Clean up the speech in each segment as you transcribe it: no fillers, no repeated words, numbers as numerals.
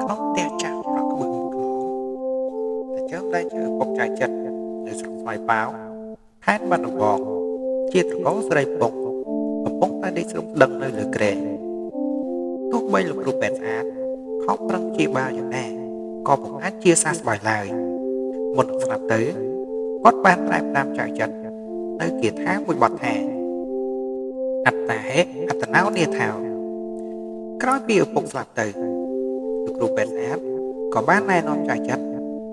ក្នុងផ្ទះចាស់ប្រក់ក្បឹងក្លងតែជើងដែលជាឪពុកចៅចិត្តនៅស្រុកស្វាយប៉ាវខេត្តបាត់ដំបងជាត្រកូលស្រីពុកកំពុងតែដេកស្រុកដឹងនៅលើគ្រែទោះបីលោកគ្រូពេទ្យស្អាតខំប្រឹងព្យាបាលយ៉ាងណាក៏ពុំអាចជាសះស្បើយឡើយមុននឹងស្លាប់ទៅគាត់បានប្រែផ្ដាំចៅចិត្តនៅគាថាមួយបទថាអត្តាហេអត្តនោនាថោក្រោយពីឪពុកស្លាប់ទៅលោកគ្រូពេទ្យស្អាតក៏បានណែនាំចៅចិត្ត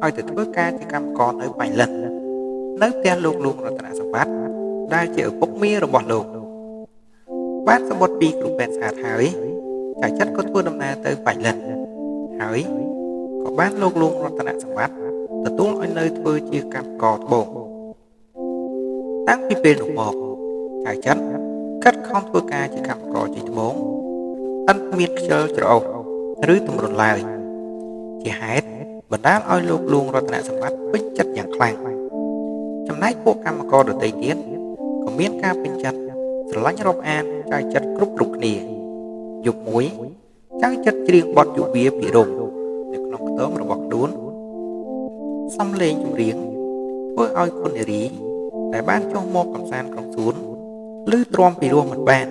ឲ្យទៅធ្វើការជាកម្មករនៅបៃលិននៅផ្ទះលោករតនសម្បត្តិដែលជាឪពុកមីរបស់លោកបានសម្បត្តិពីគ្រូពេទ្យស្អាតហើយចៅចិត្តក៏ធ្វើដំណើរទៅបៃលិនហើយក៏បានលោករតនសម្បត្តិទទួលឲ្យនៅធ្វើជាកម្មករត្បូងតាំងពីពេលនោះមកចៅចិត្តកាត់ខំធ្វើការជាកម្មករជីត្បូងអត់មានខ្ជិលច្រអូសឬទម្រុនឡើយជាហេតុបណ្ដាលឲ្យលោករតនសម្បត្តិពេញចិត្តយ៉ាងខ្លាំងចំណែកពួកកម្មករដទៃទៀតក៏មានការពេញចិត្តស្រឡាញ់រាប់អានចៅចិត្តគ្រប់គ្នាយប់មួយចៅចិត្តច្រៀងបទយុវាពិរមនៅក្នុងខ្ទមរបស់ខ្លួនសំឡេងចម្រៀងធ្វើឲ្យគុណនារីដែលបានចុះមកកំសាន្តក្នុងសួនឬទ្រាំពីរោះមិនបាន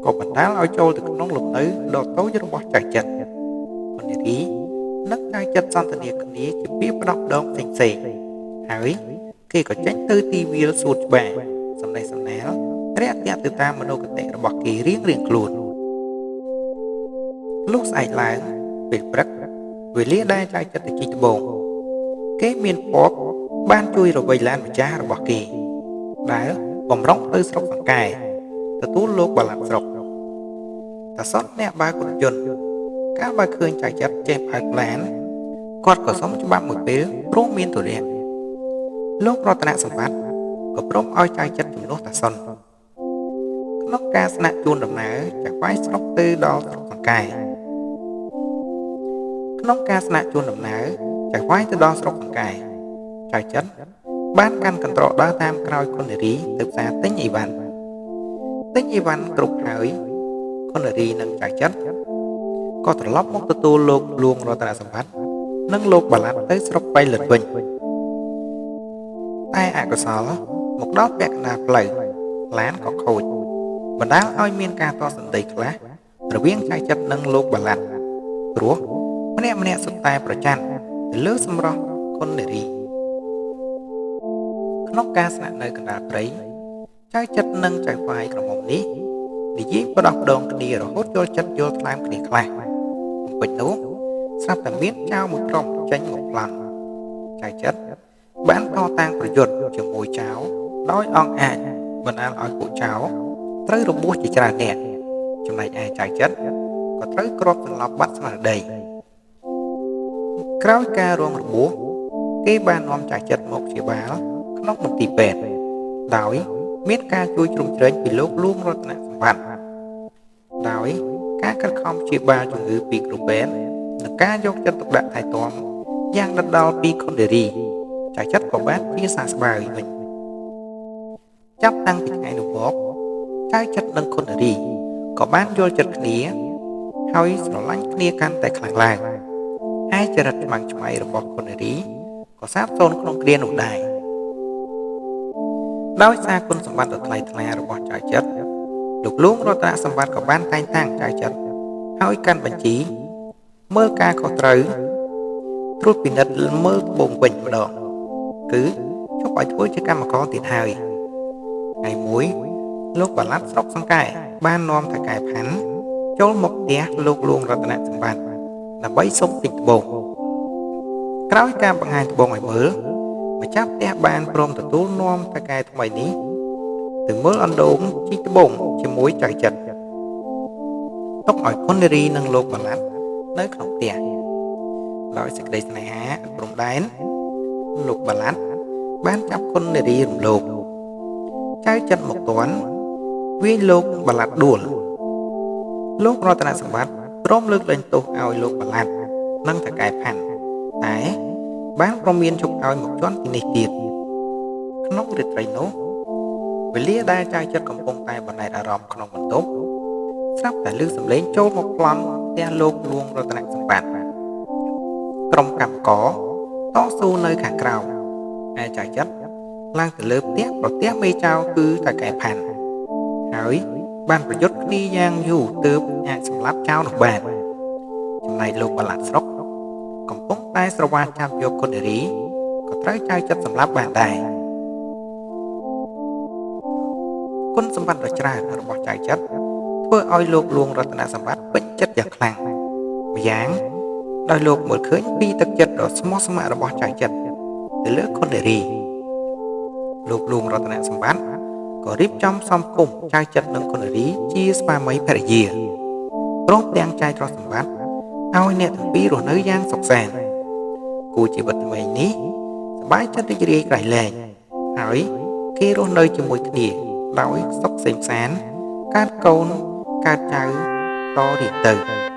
ក៏បណ្ដាលឲ្យចូលទៅក្នុងលំនៅដ៏តូចរបស់ចៅចិត្តគុណនារីនឹកចៅចិត្តសន្ទនាគ្នាជាពាក្យផ្ដោះដងផ្សេងហើយគេក៏ចេញទៅទីវាលសួតច្បារសំណេះសំណាលរាក់ទាក់ទៅតាមមនោគតិរបស់គេរៀងខ្លួនលុះស្អែកឡើងពេលព្រឹកវេលាដែលចៅចិត្តទៅជីកត្បូងគេមានពពបានជួយរវៃឡានម្ចាស់របស់គេដែលបំរុងទៅស្រុកសង្កែទទួលលោកបាឡាត់ស្រុកតាសតអ្នកបើករថយន្តកាលបើឃើញចៅចិត្តចេះបើកឡានគាត់ក៏សុំច្បាប់មួយពេលព្រោះមានទុរៈលោករតនសម្បត្តិក៏ព្រមឲ្យចៅចិត្តជំនួសតាសុនក្នុងការស្នាក់ជួនដំណើរจากវាយស្រុកទៅដល់ស្រុកសង្កែក្នុងការស្នាក់ជួនដំណើរจากវាយទៅដល់ស្រុកសង្កែចៅចិត្តបានកាន់កន្ត្រកដើរតាមក្រោយគុណនារីទៅផ្សារទិញអីវ៉ាន់គ្រប់ហើយគុណនារីនិងចៅចិត្តក៏ត្រឡប់មកទទួលលោករតនសម្បត្តិនិងលោកបាឡាត់ទៅស្រុកបៃលិនវិញតែអកុសលមកដល់ពាក់កណ្ដាលផ្លូវឡានក៏ខូចបណ្ដាលឲ្យមានការតសន្ទៃខ្លះរវាងចៅចិត្តនិងលោកបាឡាត់ព្រោះម្នាក់សុទ្ធតែប្រច័ណ្ឌទៅលើសម្រស់គុណនារីក្នុងការស្នាក់នៅកណ្ដាលព្រៃចៅចិត្តនិងចៅហ្វាយក្រមុំនេះនិយាយបដោះដងគ្នារហូតយល់ចិត្តយល់ថ្លើមគ្នាខ្លះបំពេញនោះស្រាប់តែមានចៅមួយក្រុមចេញមកប្លន់ចៅចិត្តបានតតាំងប្រយុទ្ធជាមួយចៅដោយអង្គអាចបណ្ដាលឲ្យពួកចៅត្រូវរបួសជាច្រើនអ្នកចំណែកឯចៅចិត្តក៏ត្រូវគ្រាប់សន្លប់បាត់ស្មារតីក្រោយការរងរបួសគេបាននាំចៅចិត្តមកព្យាបាលក្នុងមន្ទីរពេទ្យដោយមានការជួយជ្រោមជ្រែងពីលោករតនសម្បត្តិដោយការខិតខំព្យាបាលជំងឺពីគ្រូពេទ្យនិងការយកចិត្តទុកដាក់ថែទាំយ៉ាងដិតដល់ពីគុណនារីចៅចិត្តក៏បានជាសះស្បើយវិញចាប់តាំងពីថ្ងៃនោះមកចៅចិត្តនិងគុណនារីក៏បានយល់ចិត្តគ្នាហើយស្រឡាញ់គ្នាកាន់តែខ្លាំងឡើងហើយចរិតឆ្មាំងឆ្មៃរបស់គុណនារីក៏សាបសូន្យក្នុងគ្រានោះដែរដោយសារគុណសម្បត្តិដ៏ថ្លៃថ្លារបស់ចៅចិត្តលោករតនសម្បត្តិក៏បានតែងតាំងចៅចិត្តឲ្យកាន់បញ្ជីមើលការខុសត្រូវត្រួតពិនិត្យមើលត្បូងវិញម្ដងគឺជប់ឲ្យធ្វើជាកម្មករទៀតហើយថ្ងៃមួយលោកបាឡាត់ស្រុកសង្កែបាននាំថៅកែផាន់ចូលមកផ្ទះលោករតនសម្បត្តិដើម្បីសុំទិញត្បូងក្រោយការបង្ហាញត្បូងឲ្យមើលម្ចាស់ផ្ទះបានព្រមទទួលនាំថៅកែថ្មីនេះទៅមើលអណ្ដូងជីកត្បូងជាមួយចៅចិត្តទុកឲ្យគុណនារីនិងលោកបាឡាត់នៅក្នុងផ្ទះដោយសេចក្តីស្នេហាព្រំដែនលោកបាឡាត់បានចាប់គុណនារីរំលោភចៅចិត្តមកទាន់វាយលោកបាឡាត់ដួលលោករតនសម្បត្តិព្រមលើកលែងទោសឲ្យលោកបាឡាត់និងថៅកែផាន់តែបានប្រមានជប់ឲ្យមកជន់ពីនេះទៀតក្នុងរាត្រីនោះវេលាដែលចៅចិត្តកំពុងតែបណ្ដែតអារម្មណ៍ក្នុងបន្ទប់ស្រាប់តែឮសំឡេងចូលមកប្លន់ផ្ទះលោករតនសម្បត្តិ ក្រុមកម្មកតស៊ូនៅខាងក្រៅឯចៅចិត្រឡើងទៅលើផ្ទះប្រទះមេចៅគឺតាកែផាន់ហើយបានប្រយុទ្ធគ្នាយ៉ាងយូរទើបអាចសម្លាប់ចៅនោះបានចំណែកលោកបលាត់ស្រុកកំពុងតែស្រវាចាប់យកគុណនារីក៏ត្រូវចៅចិត្រសម្លាប់បានដែរគុណសម្បត្តិដ៏ច្រើនរបស់ចៅចិត្រធ្វើឲ្យលោកលួងរតនសម្បត្តិពេញចិត្តយ៉ាងខ្លាំងម្យ៉ាងដោយលោកមើលឃើញពីទឹកចិត្តដ៏ស្មោះស្ម័គ្ររបស់ចៅចិត្រទៅលើគុណនារីលោកលួងរតនសម្បត្តិក៏រៀបចំសំគុំចៅចិត្រនិងគុណនារីជាស្វាមីភរិយាព្រមទាំងចែកទ្រព្យសម្បត្តិឲ្យអ្នកទាំងពីររស់នៅយ៉ាងសុខសាន្តគូជីវិតថ្មីនេះសប្បាយចិត្តរីករាយក្រៃលែងហើយគេរស់នៅជាមួយគ្នាដោយសុខសេមសាន្តកើតកូនកើតចៅតរៀងទៅ